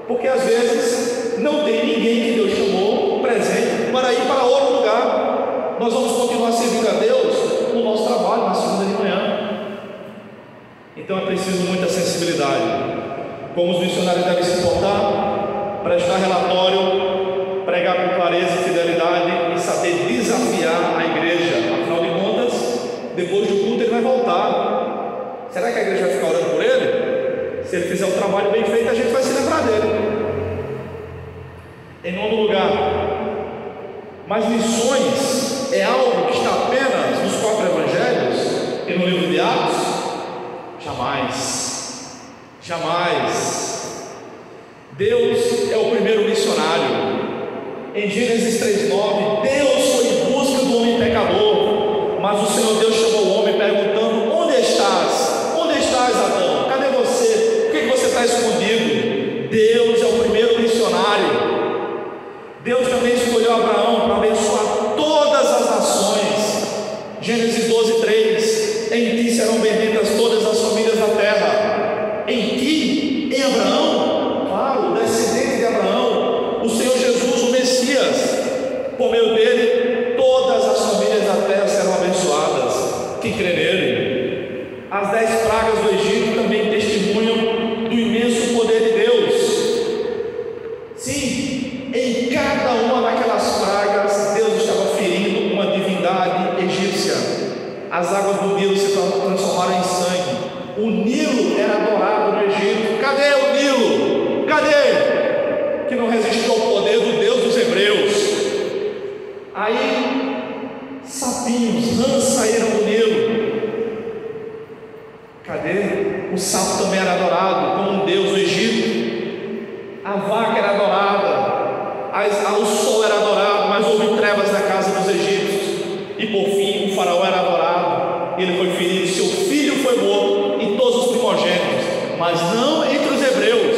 [SPEAKER 1] porque às vezes não tem ninguém que Deus chamou presente para ir para outro lugar. Nós vamos continuar servindo a Deus no nosso trabalho na segunda de manhã. Então é preciso muita sensibilidade. Como os missionários devem se portar, prestar relatório, pregar com clareza e fidelidade e saber desafiar a igreja. Afinal de contas, depois do culto ele vai voltar. Será que a igreja vai ficar orando por ele? Se ele fizer um trabalho bem feito, a gente vai se lembrar dele. Em nono lugar, mas missões é algo que está apenas nos 4 evangelhos e no livro de Atos? Jamais. Deus é o primeiro missionário. Em Gênesis 3:9, Deus foi em busca do homem pecador, mas o Senhor Deus chamou o homem perguntando: onde estás? Onde estás, Adão? Cadê você? Por que você está escondido? Deus é o primeiro missionário. Deus também escolheu Abraão para abençoar todas as nações. Gênesis 12:3: em ti serão benditas todas as famílias da terra. Em ti, em Abraão, claro, o descendente de Abraão, o Senhor Jesus, o Messias. Por meio dele, todas as famílias da terra serão abençoadas. Quem crê nele? As 10 pragas do Egito também testemunham do imenso poder de Deus. Sim, em cada uma daquelas pragas, Deus estava ferindo uma divindade egípcia. As águas do Nilo se transformaram em sangue. O Nilo era adorado no Egito. Cadê o Nilo? Cadê? Que não resistiu ao poder do Deus dos hebreus. Aí, sapinhos, rãs saíram do Nilo. Cadê? O sapo também era adorado como um deus do Egito. A vaca era adorada, o sol era adorado, mas houve trevas na casa dos egípcios. E por fim, o faraó era adorado. Ele foi ferido, seu filho foi morto e todos os primogênitos, mas não entre os hebreus.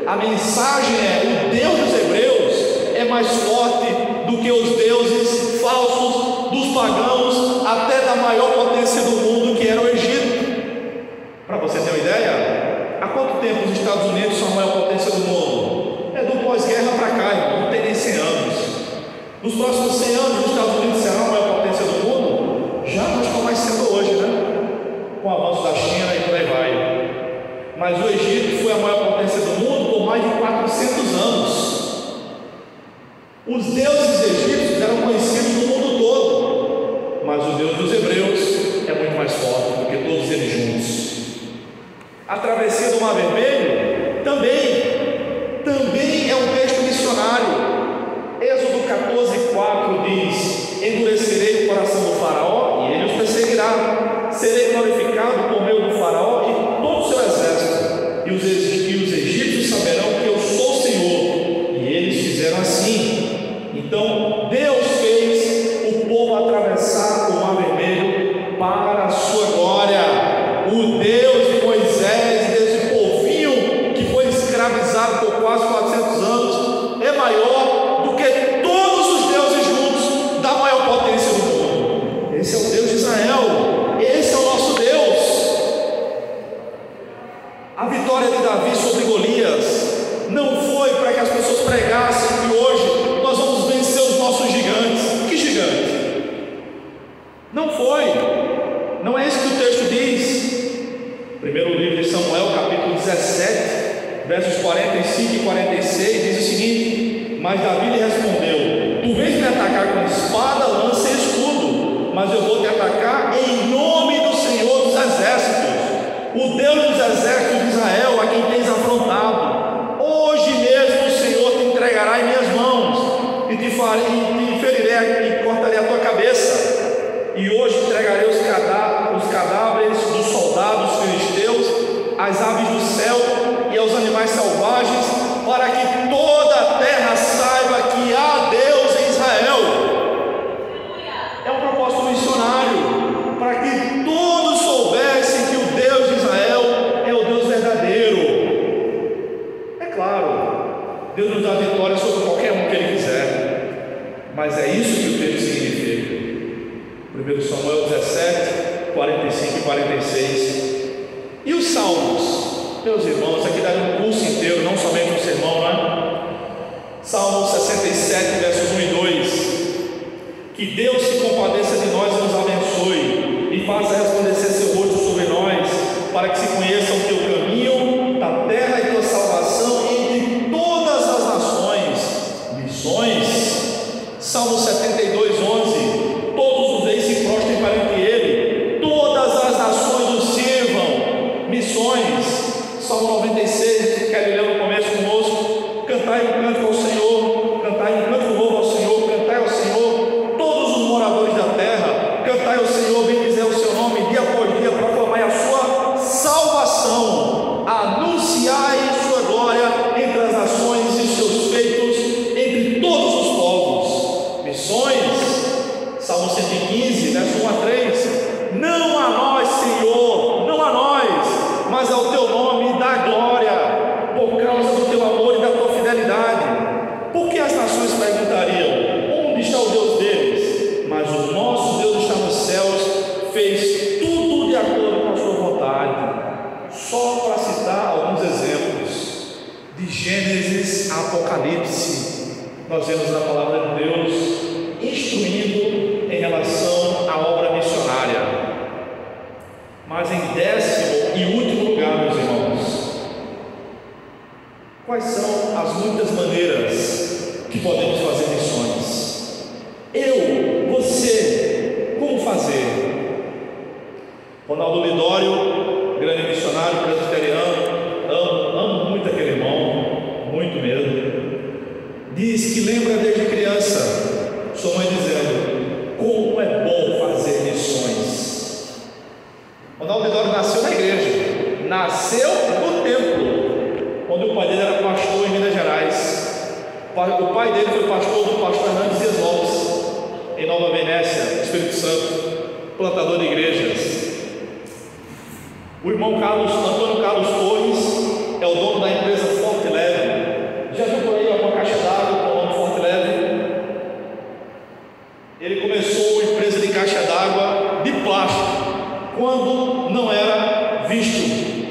[SPEAKER 1] A mensagem é: o Deus dos hebreus é mais forte do
[SPEAKER 2] que os deuses falsos dos pagãos, até da maior potência do mundo, que era o Egito. Para você ter uma ideia, há quanto tempo os Estados Unidos são a maior potência do mundo? É do pós-guerra para cá, irmão, não tem nem 100 anos. Nos próximos 100 anos, os Estados Unidos serão a maior potência do mundo? Já não estão mais sendo hoje, né? Com o avanço da China e por aí vai. Mas o Egito foi a maior potência do mundo por mais de 400 anos. Os deuses egípcios eram conhecidos no mundo todo, mas o Deus dos hebreus é muito mais forte do que todos eles juntos. A travessia do Mar Vermelho também é um texto missionário. Êxodo 14:4 diz: endurecerei o coração do faraó e ele os perseguirá, serei glorificado por meio do faraó e todo o seu exército, e os egípcios saberão que eu sou o Senhor. E eles fizeram assim. Então Deus fez o povo atravessar o Mar Vermelho para a sua glória. O Deus de Moisés, desse povinho que foi escravizado por quase 400 anos, é maior do que todos os deuses juntos da maior potência do mundo. Esse é o Deus de Israel, esse é o nosso Deus. A vitória de Davi sobre Golias não foi para que as pessoas pregassem que hoje nós vamos vencer os nossos gigantes. Que gigante? Não foi. Não é isso que o texto diz. Primeiro livro de Samuel, capítulo 17, versos 45 e 46, diz o seguinte: mas Davi lhe respondeu: tu vens me atacar com espada, lança e escudo, mas eu vou te atacar em nome do Senhor dos exércitos, o Deus dos exércitos de Israel, a quem tens afrontado. Hoje mesmo o Senhor te entregará em minhas mãos, e te ferirei e cortarei a tua cabeça. E hoje entregarei os cadáveres dos soldados filisteus, às aves do céu e aos animais selvagens, para que toda a terra saiba que há Deus em Israel. É um propósito missionário, para que todos soubessem que o Deus de Israel é o Deus verdadeiro. É claro, Deus nos dá vitória sobre qualquer um que Ele quiser, mas é isso que o texto significa. 1 Samuel 17, 45 e 46. E os salmos, meus irmãos, aqui daria um curso inteiro, não somente um sermão, né? Salmo 67, versos 1 e 2. Que Deus se compadeça de nós e nos abençoe, e faça resplandecer seu rosto sobre nós, para que se conheça o teu caminho da terra e tua salvação entre todas as nações. Missões. Salmo 72, 11. Todos os reis se prostrem perante ele, todas as nações o sirvam. Missões. Salmo 96, quero ler no começo conosco: cantai um canto ao Senhor, cantai um canto novo ao Senhor, cantai ao Senhor, todos os moradores da terra, cantai ao Senhor, bendizer o seu nome, dia após dia, proclamai a sua salvação, anunciai sua glória entre as nações e seus feitos entre todos os povos. Missões. Salmo 115, verso 1 a 3. Não a nós, Senhor, não a nós, mas ao teu nome dá glória, por causa do teu amor e da tua fidelidade. Porque as nações perguntariam: onde está o Deus deles? Mas o nosso Deus está nos céus, fez tudo de acordo com a sua vontade. Só para citar alguns exemplos, de Gênesis a Apocalipse, nós vemos na palavra de Deus instruindo em relação à obra missionária. Mas em 10º e último lugar, meus irmãos, quais são as muitas maneiras que podemos fazer missões? Eu, você, como fazer? Ronaldo Lidório, grande missionário presbiteriano, amo muito aquele irmão, muito mesmo, diz que lembra desde criança sua mãe dizendo: como é bom fazer missões. Ronaldo Lidório nasceu na igreja, nasceu no templo, onde o pai dele era pastor em Minas Gerais. O pai dele foi pastor do pastor Hernandes Dias Lopes, em Nova Venécia, Espírito Santo, plantador de igrejas. O irmão Antônio Carlos Torres é o dono da empresa Forte Leve. Já viu por aí alguma caixa d'água com o nome Forte Leve? Ele começou uma empresa de caixa d'água de plástico, quando não era visto.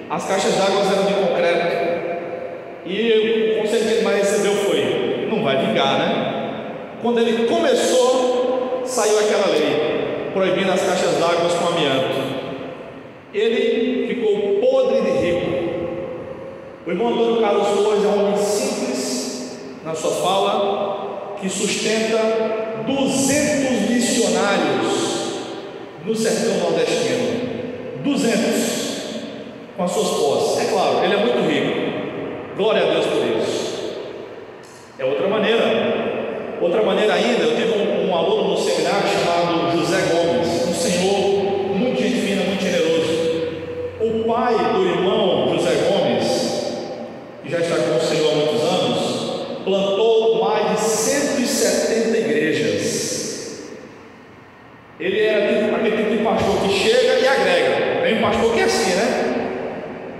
[SPEAKER 2] As caixas d'água eram de concreto. E o conselho que ele mais recebeu foi: não vai vingar, né? Quando ele começou, saiu aquela lei proibindo as caixas d'água com amianto. Ele ficou podre de rico. O irmão Antônio Carlos Flores é um homem simples na sua fala, que sustenta 200 missionários no sertão nordestino. 200 com as suas posses. É claro, ele é muito rico. Glória a Deus por isso. É outra maneira. Outra maneira ainda, eu tive um aluno no seminário chamado José Gomes, um senhor muito gente fina, muito generoso. O pai do irmão José Gomes, que já está com o Senhor há muitos anos, plantou mais de 170 igrejas. Ele era aquele tipo de pastor que chega e agrega. Tem um pastor que é assim, né?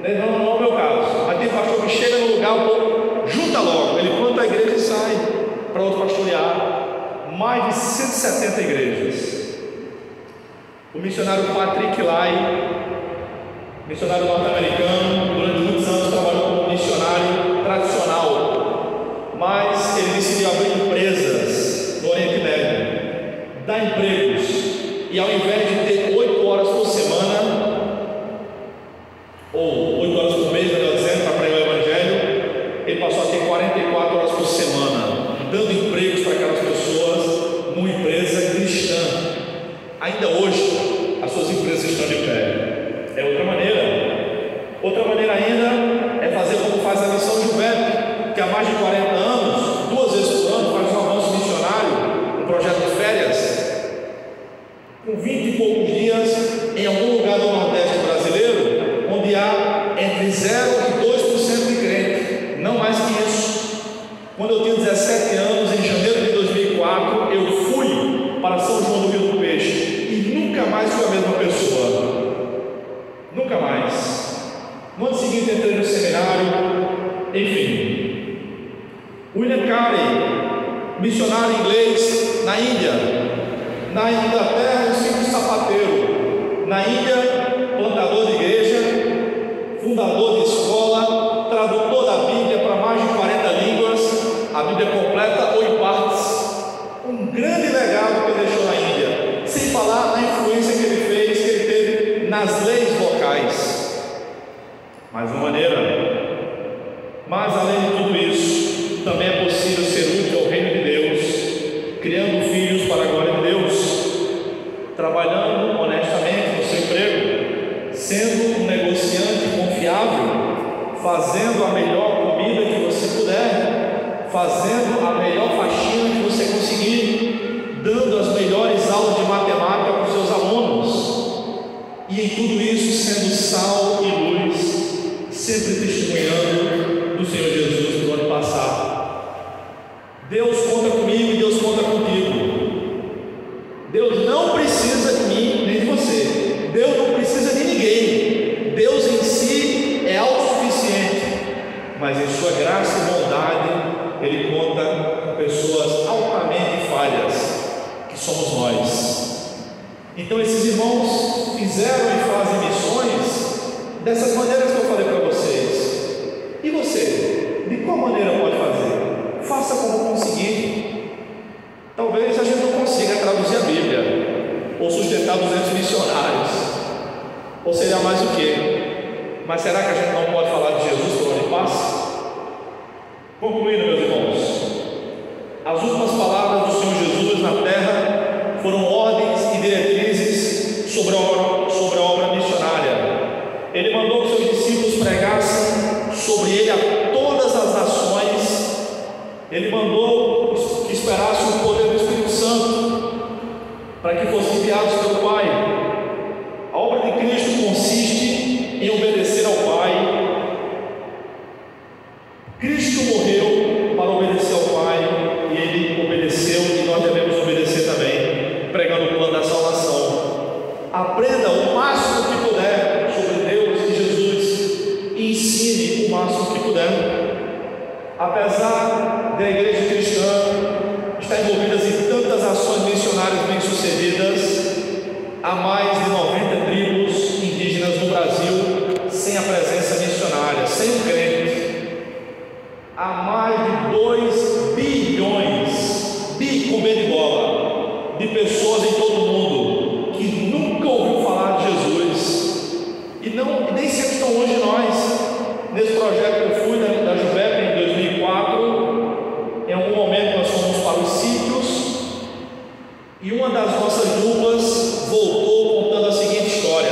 [SPEAKER 2] Não é o meu caso. Mas tem pastor que chega no lugar, junta logo, ele planta a igreja e sai para outro pastorear. Mais de 170 igrejas. O missionário Patrick Lai, missionário norte-americano, durante muitos anos trabalhou como missionário tradicional, mas ele decidiu abrir empresas no Oriente Médio, dar empregos, e ao invés de ter 8 horas por semana, ou 8 horas por mês, melhor dizendo, para pregar o Evangelho, ele passou a ter 44 horas por semana, dando empregos para aquelas pessoas numa empresa cristã. Ainda hoje, as suas empresas estão de pé. É outra maneira. Outra maneira ainda é fazer como faz a Missão Gilberto, que há mais de 40 anos, 2 vezes por ano, faz um avanço missionário, um projeto de férias, com 20 e poucos dias, em algum lugar do Nordeste brasileiro, onde há entre 0 e 2% de crente, não mais que isso. Quando eu tinha 17 anos, em janeiro de 2004, eu fui para São João do Rio do Peixe, e nunca mais fui a mesma pessoa. Nunca mais. No ano seguinte entrei no seminário, enfim. William Carey, missionário inglês na Índia, na Inglaterra, os filhos sapateiro, na Índia, plantador de igreja, fundador de escola, tradutor da Bíblia para mais de 40 línguas, a Bíblia completa ou em partes. Um grande legado que ele deixou na Índia, sem falar na influência que ele fez, que ele teve nas leis locais. Mais uma maneira. Mas além de tudo isso, também é possível ser útil ao reino de Deus, criando filhos para a glória de Deus, trabalhando honestamente no seu emprego, sendo um negociante confiável, fazendo a melhor comida que você puder, fazendo a melhor faxina que você conseguir, dando as melhores aulas de matemática para os seus alunos, e em tudo isso sendo sal e luz, sempre testemunhando do Senhor Jesus do ano passado. Deus conta comigo e Deus conta contigo. Deus não precisa de mim nem de você. Deus não precisa de ninguém. Deus em si é autossuficiente, mas em sua graça e bondade Ele conta com pessoas altamente falhas, que somos nós. Então esses irmãos fizeram e fazem missões dessas maneiras que eu falei para vocês. E você, de qual maneira pode fazer? Faça como conseguir. Talvez a gente não consiga traduzir a Bíblia, ou sustentar 200 missionários, ou seria mais o quê? Mas será que a gente não pode falar de Jesus por onde passa? Concluindo, meus irmãos, as últimas palavras do Senhor Jesus na terra foram ordens e diretrizes sobre a obra missionária. Ele mandou que seus discípulos pregassem sobre ele a todas as nações. Ele mandou que esperassem o poder do Espírito Santo para que fossem enviados pelo Pai. A obra de Cristo consiste em obedecer ao Pai. Cristo morreu para obedecer ao Pai, e Ele obedeceu, e nós devemos obedecer também, pregando o plano da salvação. Aprenda o máximo que puder sobre Deus e Jesus, e ensine o máximo que puder. Apesar da igreja cristã estar envolvida em tantas ações missionárias,
[SPEAKER 1] concedidas a mais de 90 tribos indígenas no Brasil, sem a presença missionária, sem o crente. Há mais de 2 bilhões, com B de bola, de pessoas em todo o mundo que nunca ouviu falar de Jesus e nem sempre estão longe de nós. Nesse projeto que eu fui da Juvep em 2004, em algum momento nós fomos para os sítios e uma das nossas duplas voltou contando a seguinte história.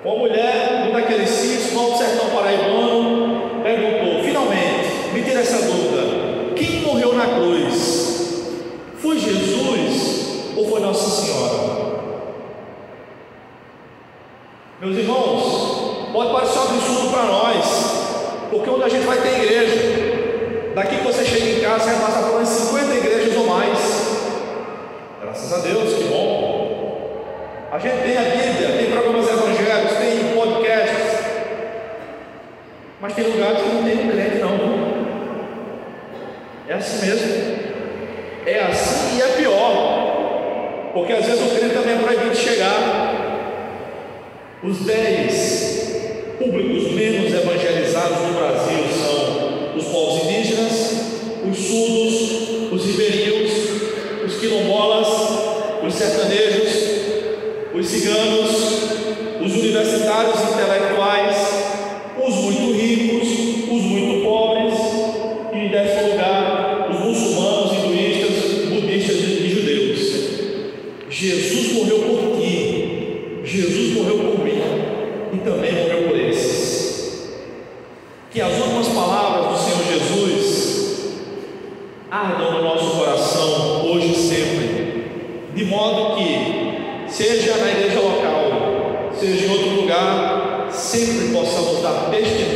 [SPEAKER 1] Uma mulher, num daqueles sítios, no sertão paraibano, perguntou: finalmente, me tira essa dúvida, quem morreu na cruz? Foi Jesus ou foi Nossa Senhora? Meus irmãos, pode parecer um absurdo para nós, porque onde a gente vai ter igreja, daqui que você chega em casa, você vai passar por umas 50 igrejas ou mais. Graças a Deus, que bom. A gente tem a Bíblia, tem programas evangélicos, tem podcasts, mas tem lugares que não tem crente não. É assim mesmo. É assim e é pior, porque às vezes o crente também é proibido de chegar. Os 10 públicos menos evangelizados no Brasil são os povos indígenas, os surdos, os ribeirinhos, os quilombolas, os sertanejos, os ciganos, os universitários intelectuais, os muito ricos, os muito pobres, e em 10º lugar, os muçulmanos, hinduístas, budistas e judeus. Jesus morreu por ti, Jesus morreu por mim e também morreu por esses. Que as últimas palavras do Senhor Jesus ardam no nosso coração hoje e sempre, de modo que, seja na igreja local, seja em outro lugar, sempre possamos dar testemunho